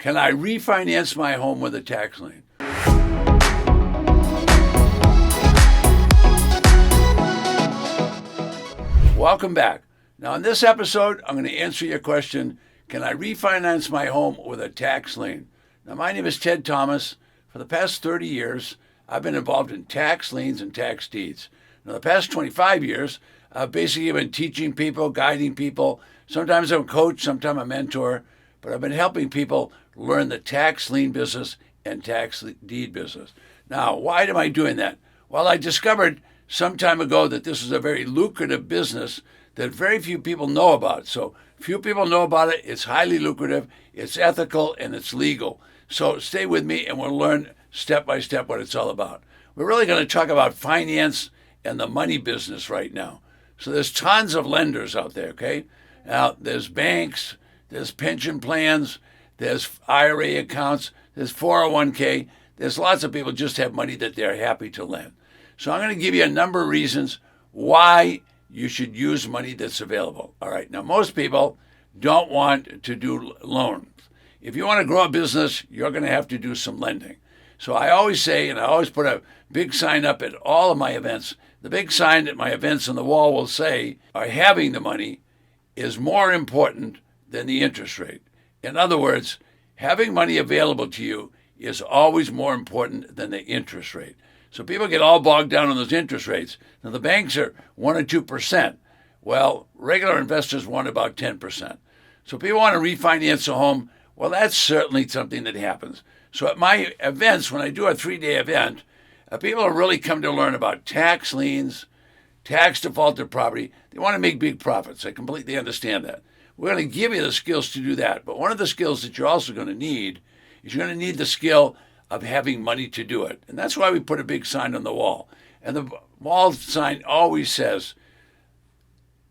Can I refinance my home with a tax lien? Welcome back. Now, in this episode, I'm going to answer your question, can I refinance my home with a tax lien? Now, my name is Ted Thomas. For the past 30 years, I've been involved in tax liens and tax deeds. Now, the past 25 years, I've basically been teaching people, guiding people. Sometimes I'm a coach, sometimes a mentor, but I've been helping people learn the tax lien business and tax deed business. Now, why am I doing that? Well, I discovered some time ago that this is a very lucrative business that very few people know about. So few people know about it. It's highly lucrative, it's ethical, and it's legal. So stay with me and we'll learn step by step what it's all about. We're really going to talk about finance and the money business right now. So there's tons of lenders out there, okay? Now, there's banks, there's pension plans, there's IRA accounts, there's 401k. There's lots of people just have money that they're happy to lend. So I'm going to give you a number of reasons why you should use money that's available. All right. Now, most people don't want to do loans. If you want to grow a business, you're going to have to do some lending. So I always say, and I always put a big sign up at all of my events, the big sign at my events on the wall will say, having the money is more important than the interest rate. In other words, having money available to you is always more important than the interest rate. So people get all bogged down on those interest rates. Now, the banks are 1 or 2%. Well, regular investors want about 10%. So people want to refinance a home. Well, that's certainly something that happens. So at my events, when I do a 3-day event, people really come to learn about tax liens, tax defaulted property. They want to make big profits. I completely understand that. We're going to give you the skills to do that. But one of the skills that you're also going to need is you're going to need the skill of having money to do it. And that's why we put a big sign on the wall. And the wall sign always says,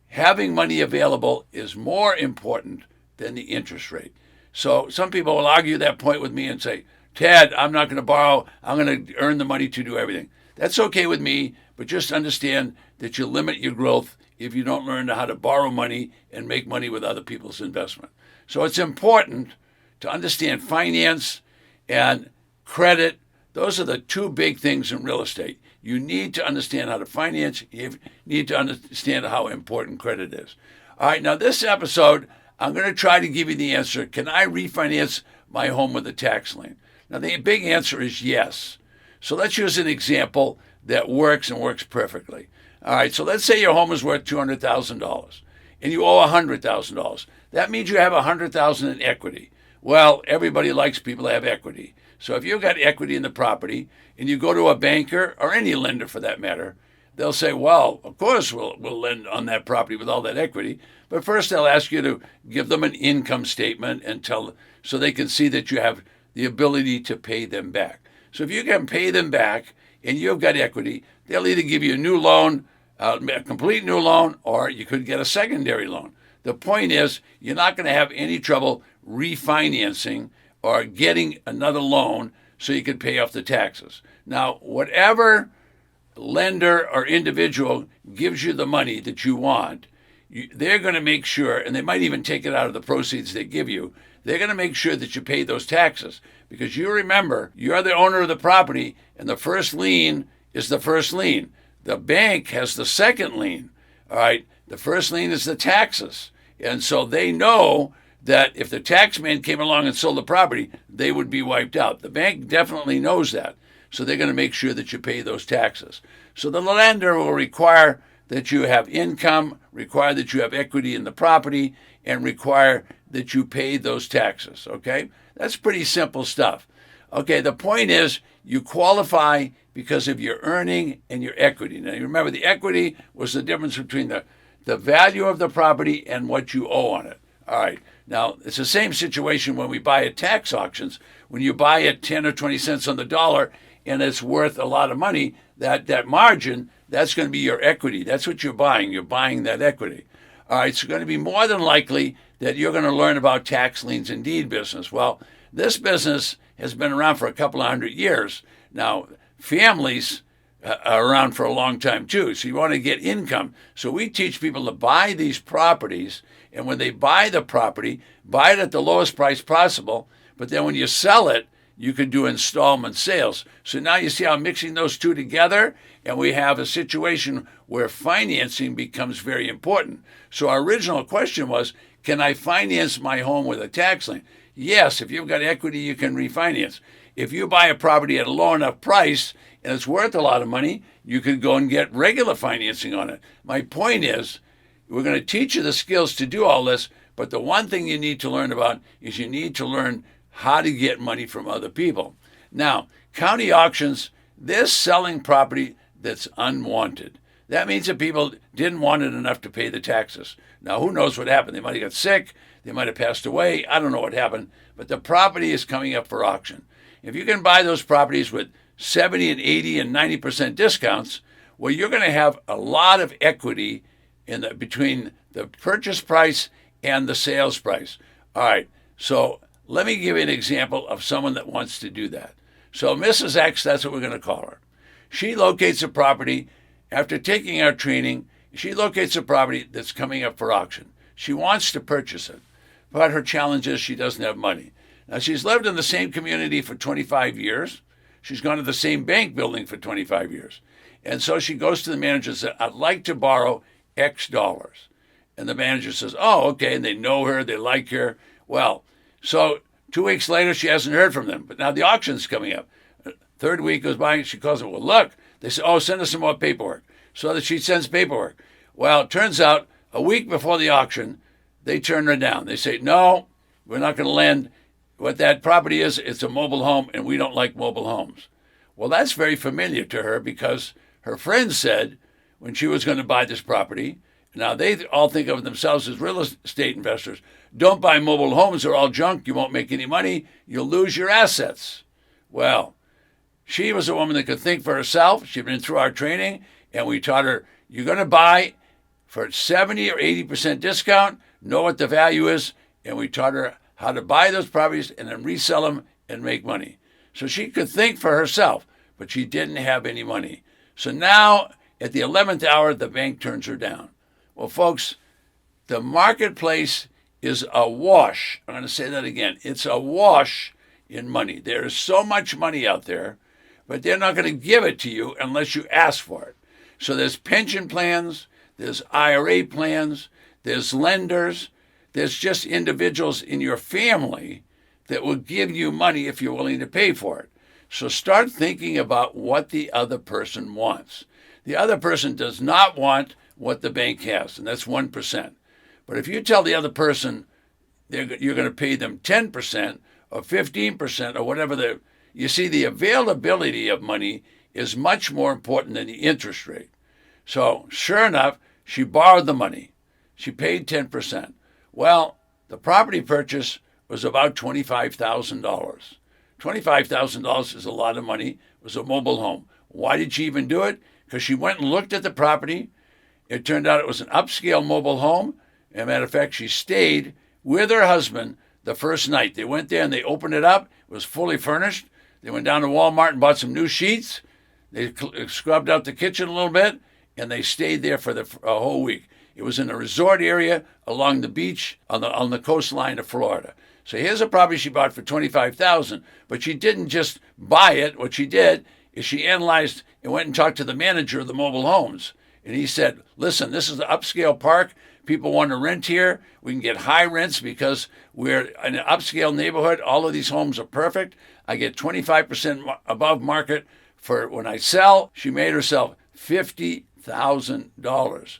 having money available is more important than the interest rate. So some people will argue that point with me and say, Ted, I'm not going to borrow. I'm going to earn the money to do everything. That's okay with me, but just understand that you limit your growth if you don't learn how to borrow money and make money with other people's investment. So it's important to understand finance and credit. Those are the two big things in real estate. You need to understand how to finance. You need to understand how important credit is. All right, now this episode, I'm going to try to give you the answer. Can I refinance my home with a tax lien? Now, the big answer is yes. So let's use an example that works and works perfectly. All right, so let's say your home is worth $200,000 and you owe $100,000. That means you have $100,000 in equity. Well, everybody likes people to have equity. So if you've got equity in the property and you go to a banker or any lender for that matter, they'll say, well, of course we'll lend on that property with all that equity. But first they'll ask you to give them an income statement and so they can see that you have the ability to pay them back. So if you can pay them back and you've got equity, they'll either give you a new loan, a complete new loan, or you could get a secondary loan. The point is, you're not going to have any trouble refinancing or getting another loan so you can pay off the taxes. Now, whatever lender or individual gives you the money that you want, they're going to make sure, and they might even take it out of the proceeds they give you, they're going to make sure that you pay those taxes. Because you remember, you're the owner of the property, and the first lien is the first lien. The bank has the second lien, all right? The first lien is the taxes. And so they know that if the tax man came along and sold the property, they would be wiped out. The bank definitely knows that. So they're going to make sure that you pay those taxes. So the lender will require that you have income, require that you have equity in the property, and require that you pay those taxes, okay? That's pretty simple stuff. Okay, the point is you qualify because of your earning and your equity. Now, you remember the equity was the difference between the value of the property and what you owe on it. All right. Now, it's the same situation when we buy at tax auctions. When you buy at 10 or 20 cents on the dollar and it's worth a lot of money, that margin, that's going to be your equity. That's what you're buying. You're buying that equity. All right. It's going to be more than likely that you're going to learn about tax liens and deed business. Well, this business has been around for a couple of hundred years. Now, families are around for a long time too. So you want to get income. So we teach people to buy these properties. And when they buy the property, buy it at the lowest price possible. But then when you sell it, you can do installment sales. So now you see how I'm mixing those two together, and we have a situation where financing becomes very important. So our original question was, can I finance my home with a tax lien? Yes, if you've got equity, you can refinance. If you buy a property at a low enough price and it's worth a lot of money, you can go and get regular financing on it. My point is, we're going to teach you the skills to do all this, but the one thing you need to learn about is you need to learn how to get money from other people. Now, county auctions, they're selling property that's unwanted. That means that people didn't want it enough to pay the taxes. Now, who knows what happened? They might have got sick. They might have passed away. I don't know what happened. But the property is coming up for auction. If you can buy those properties with 70 and 80 and 90% discounts, well, you're going to have a lot of equity between the purchase price and the sales price. All right, so let me give you an example of someone that wants to do that. So Mrs. X, that's what we're going to call her. She locates a property. After taking our training, she locates a property that's coming up for auction. She wants to purchase it, but her challenge is she doesn't have money. Now, she's lived in the same community for 25 years. She's gone to the same bank building for 25 years. And so she goes to the manager and says, I'd like to borrow X dollars. And the manager says, oh, okay. And they know her, they like her. Well, so 2 weeks later, she hasn't heard from them. But now the auction's coming up. Third week goes by, and she calls them, well, look. They say, oh, send us some more paperwork. So that she sends paperwork. Well, it turns out a week before the auction, they turn her down. They say, no, we're not going to lend. What that property is, it's a mobile home, and we don't like mobile homes. Well, that's very familiar to her because her friend said when she was going to buy this property, now they all think of themselves as real estate investors, don't buy mobile homes, they're all junk, you won't make any money, you'll lose your assets. Well, she was a woman that could think for herself. She'd been through our training, and we taught her, you're going to buy for 70 or 80% discount, know what the value is, and we taught her how to buy those properties and then resell them and make money. So she could think for herself, but she didn't have any money. So now, at the 11th hour, the bank turns her down. Well, folks, the marketplace is awash. I'm going to say that again. It's awash in money. There is so much money out there, but they're not going to give it to you unless you ask for it. So there's pension plans, there's IRA plans, there's lenders, there's just individuals in your family that will give you money if you're willing to pay for it. So start thinking about what the other person wants. The other person does not want what the bank has, and that's 1%. But if you tell the other person you're going to pay them 10% or 15% or whatever, you see, the availability of money is much more important than the interest rate. So sure enough, she borrowed the money. She paid 10%. Well, the property purchase was about $25,000. $25,000 is a lot of money. It was a mobile home. Why did she even do it? Because she went and looked at the property. It turned out it was an upscale mobile home. As a matter of fact, she stayed with her husband the first night. They went there and they opened it up. It was fully furnished. They went down to Walmart and bought some new sheets. They scrubbed out the kitchen a little bit, and they stayed there for a whole week. It was in a resort area along the beach on the coastline of Florida. So here's a property she bought for $25,000, but she didn't just buy it. What she did is she analyzed and went and talked to the manager of the mobile homes. And he said, listen, this is the upscale park. People want to rent here. We can get high rents because we're in an upscale neighborhood. All of these homes are perfect. I get 25% above market for when I sell. She made herself $50,000.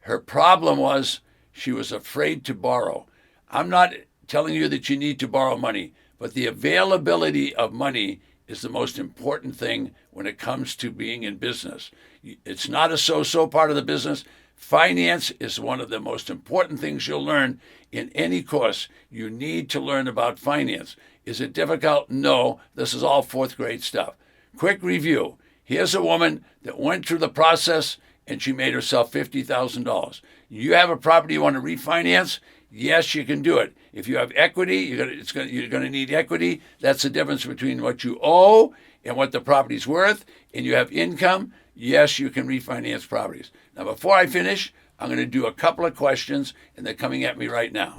Her problem was she was afraid to borrow. I'm not telling you that you need to borrow money, but the availability of money is the most important thing when it comes to being in business. It's not a so-so part of the business. Finance is one of the most important things you'll learn in any course. You need to learn about finance. Is it difficult? No. This is all fourth grade stuff. Quick review. Here's a woman that went through the process and she made herself $50,000. You have a property you want to refinance? Yes, you can do it. If you have equity, you're going to need equity. That's the difference between what you owe and what the property's worth. And you have income. Yes, you can refinance properties. Now, before I finish, I'm going to do a couple of questions, and they're coming at me right now.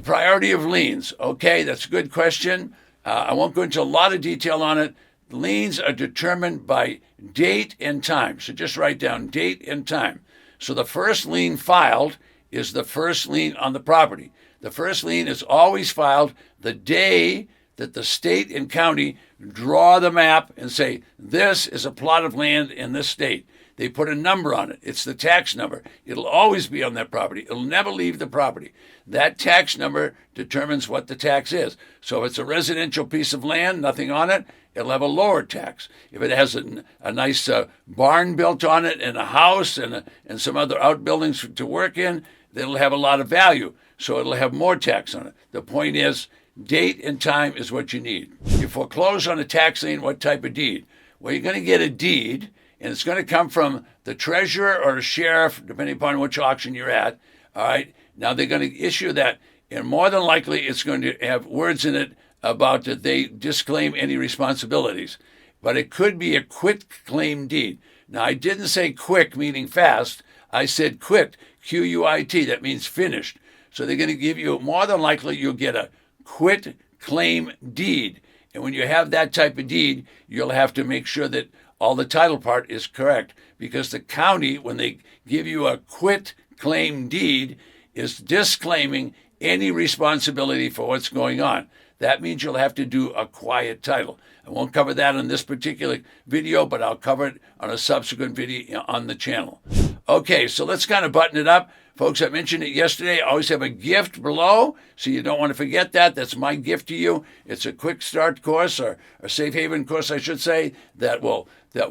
priority of liens. Okay, that's a good question. I won't go into a lot of detail on it. Liens are determined by date and time. So just write down date and time. So the first lien filed is the first lien on the property. The first lien is always filed the day that the state and county draw the map and say, this is a plot of land in this state. They put a number on it. It's the tax number. It'll always be on that property. It'll never leave the property. That tax number determines what the tax is. So if it's a residential piece of land, nothing on it, it'll have a lower tax. If it has a nice barn built on it and a house and some other outbuildings to work in, it'll have a lot of value. So it'll have more tax on it. The point is, date and time is what you need. You foreclose on a tax lien, what type of deed? Well, you're going to get a deed, and it's going to come from the treasurer or the sheriff, depending upon which auction you're at. All right. Now they're going to issue that, and more than likely it's going to have words in it about that they disclaim any responsibilities. But it could be a quit claim deed. Now I didn't say quick meaning fast. I said quit, Q-U-I-T. That means finished. So they're going to give you, more than likely you'll get a quit claim deed. And when you have that type of deed, you'll have to make sure that all the title part is correct, because the county, when they give you a quit claim deed, is disclaiming any responsibility for what's going on. That means you'll have to do a quiet title. I won't cover that in this particular video, but I'll cover it on a subsequent video on the channel. Okay, so let's kind of button it up. Folks, I mentioned it yesterday. I always have a gift below, so you don't want to forget that. That's my gift to you. It's a quick start course, or a safe haven course, I should say, that will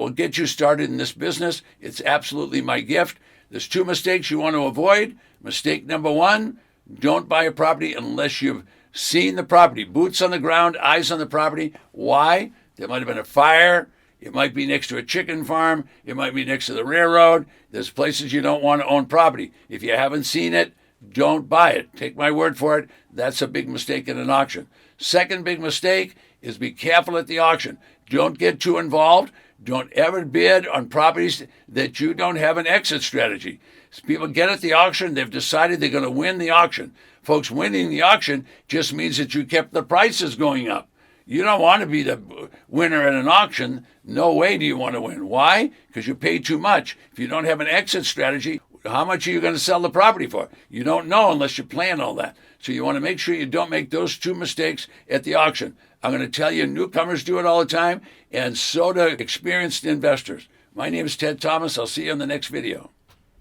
get you started in this business. It's absolutely my gift. There's 2 mistakes you want to avoid. Mistake number 1, don't buy a property unless you've seen the property. Boots on the ground, eyes on the property. Why? There might have been a fire. It might be next to a chicken farm. It might be next to the railroad. There's places you don't want to own property. If you haven't seen it, don't buy it. Take my word for it. That's a big mistake in an auction. Second big mistake is be careful at the auction. Don't get too involved. Don't ever bid on properties that you don't have an exit strategy. People get at the auction, they've decided they're going to win the auction. Folks, winning the auction just means that you kept the prices going up. You don't want to be the winner at an auction. No way do you want to win. Why? Because you pay too much. If you don't have an exit strategy, how much are you going to sell the property for? You don't know unless you plan all that. So you want to make sure you don't make those 2 mistakes at the auction. I'm going to tell you, newcomers do it all the time, and so do experienced investors. My name is Ted Thomas. I'll see you in the next video.